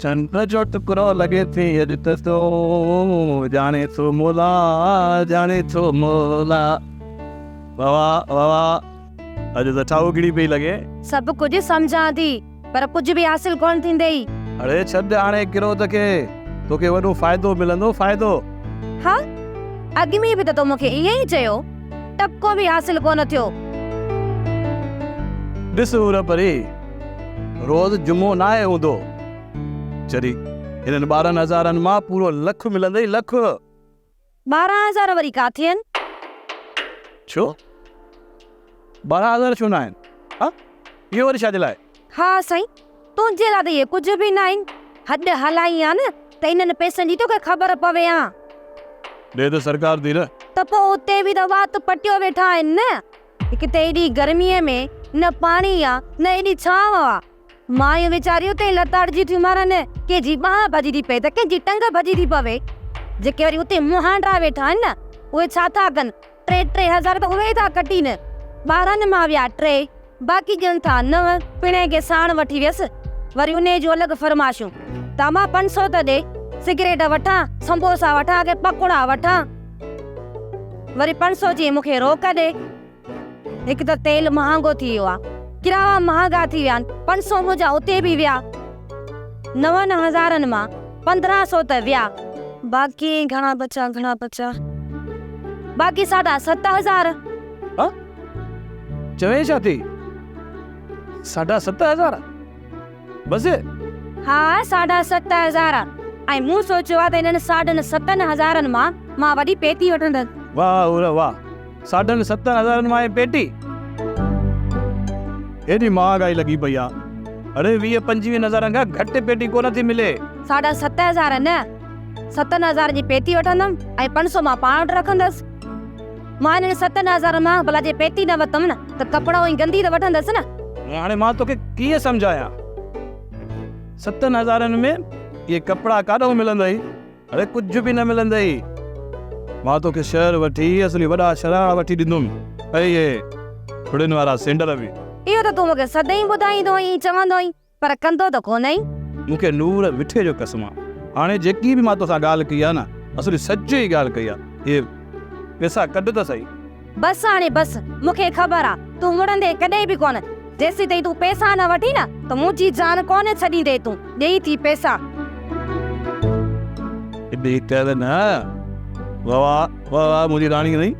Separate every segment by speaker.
Speaker 1: चंद्र जो टुकड़ो लगे थे तो जाने तो मोला जाने तो मोला वाह वाह अज तो ठाउगिड़ी पे लगे
Speaker 2: सब कुछ समझा थी पर कुछ भी हासिल कोन थींदई।
Speaker 1: अरे छद हाणे किरो तके तोके वडो फायदो मिलंदो फायदो।
Speaker 2: हाँ अॻु में बि त तो मूंखे ईअं ई चयो टको बि हासिल कोन थियो।
Speaker 1: ॾिस उर परी रोज़ जुमो ना आहे हूंदो चरी हिननि 12,000 मां पूरो लख मिलंदई लख।
Speaker 2: 12,000 वरी काथे आहिनि?
Speaker 1: छो 12,000 छो न आहिनि? हा इहो वरी छाजे लाइ?
Speaker 2: हा साईं तुंहिंजे लाइ त इहे कुझु बि न आहिनि। हॾ हलाई आहे न त इन्हनि पैसनि जी तोखे ख़बर पवे हा।
Speaker 1: ॾे त सरकार दी न
Speaker 2: त पोइ उते बि त वात पटियो वेठा आहिनि न। हिकु त एॾी गर्मीअ में न पाणी आहे न एॾी छांव आहे। मायूं वीचारियूं उते लताड़जी थियूं मारनि कंहिंजी बांह भॼी थी पए त कंहिंजी टंग भॼी थी पवे। जेके वरी उते मुहांडा वेठा आहिनि न उहे छा था कनि 3,000 त उहे था कटीनि। 12 मां विया 3 बाक़ी ॼण था 9 पिणे खे साण वठी वियसि वरी उन जूं अलॻि फरमाशूं। तमां 500 त ॾे सिगरेट वठां समोसा वठां के पकोड़ा वठां वरी 500 जी मूंखे रोक ॾे। हिकु त तेल महांगो थी वियो आहे किराया महांगा थी विया आहिनि। 500 मुंहिंजा उते बि विया 9,000 मां 1,500 त विया बाक़ी घणा बचा बाक़ी 7,500।
Speaker 1: चवे छा थी 7,500 बस?
Speaker 2: हा 7,500 ऐं मूं सोचियो आहे त हिननि 7,500 मां वॾी पेटी वठंदसि।
Speaker 1: वाह उर वाह 7,500 मां पेटी एॾी महांगाई लॻी पई आहे। अरे 20-25,000 खां घटि पेटी कोन थी मिले।
Speaker 2: 7,500 न 7,000 जी पेटी वठंदमि ऐं 500 मां पाण वटि रखंदसि। मां हिननि 7,000 मां भला जे पेटी न वरितमि न त कपिड़ा ई गंदी त वठंदसि न।
Speaker 1: हाणे मां तोखे कीअं सम्झायां 7,000 में ये कपड़ा काॾो मिलंदई? अरे कुझु बि न मिलंदई। मां तोखे शहर वठी असली वॾा शरारा वठी ॾींदुमि ऐं ये खुड़ियुनि वारा सेंडर बि।
Speaker 2: इहो त तूं मूंखे सदाईं ॿुधाईंदो आहीं चवंदो आहीं पर कंदो त कोन आहीं।
Speaker 1: मूंखे नूर मिठे जो कसम आहे। हाणे जेकी बि मां तोसां ॻाल्हि कई आहे न असली सच्ची ॻाल्हि कई आहे। ये पैसा कढ त सही।
Speaker 2: बस हाणे बस मूंखे ख़बर आहे तूं मुड़ंदे कॾहिं बि कोन। जेसी ताईं तूं पैसा न वठी न त मुंहिंजी जान कोन छॾींदे। तूं ॾेई थी पैसा
Speaker 1: न वाह वाह मुंहिंजी राणी नहीं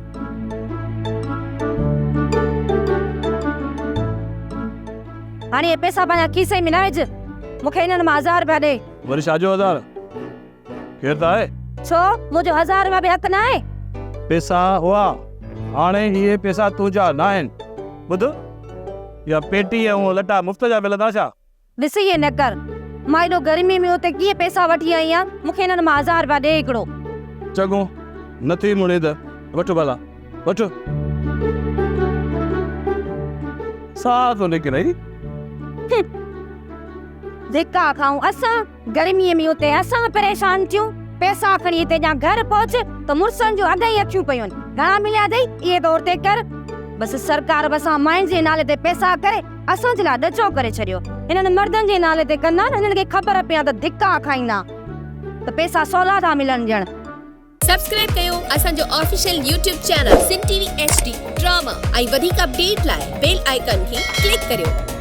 Speaker 2: हाणे ये पैसा पंहिंजा खीसे में न विझ। मूंखे हिननि मां 1,000 रुपया ॾे।
Speaker 1: वरी छाजो 1,000 केरु त आहे?
Speaker 2: छो मुंहिंजो 1,000 रुपया बि हक़ न आहे?
Speaker 1: पैसा हुआ हाणे इहे पैसा तुंहिंजा न आहिनि। ॿुध या पेटी ऐं लटा मुफ़्त जा मिलंदा छा?
Speaker 2: ॾिस इहे न कर। मां एॾो गर्मी में उते कीअं पैसा वठी आई आहियां। मूंखे हिननि मां 1,000 रुपया ॾे हिकिड़ो।
Speaker 1: चङो नथी मुड़े त वठ भला वठ। साह थो निकिरे
Speaker 2: धिका खाऊं असां गर्मीअ में उते असां परेशान थियूं। पैसा खणी हिते जा घर पहुच त मुड़सनि जो अध ई अखियूं पयूं आहिनि। घणा मिलिया अथई इहे तौर ते कर। बस सरकार बसां माइन जे नाले ते पैसा करे असांजे लाइ ॾचो करे छॾियो। हिननि मर्दनि जे नाले ते कंदा हिननि खे ख़बर पिया त धिका खाईंदा त पैसा सवला था मिलनि ॼण।
Speaker 3: सब्सक्राइब कयो असांजो official YouTube channel Singh TV HD drama ऐं वधीक अपडेट लाइ बेल आइकन खे क्लिक करियो।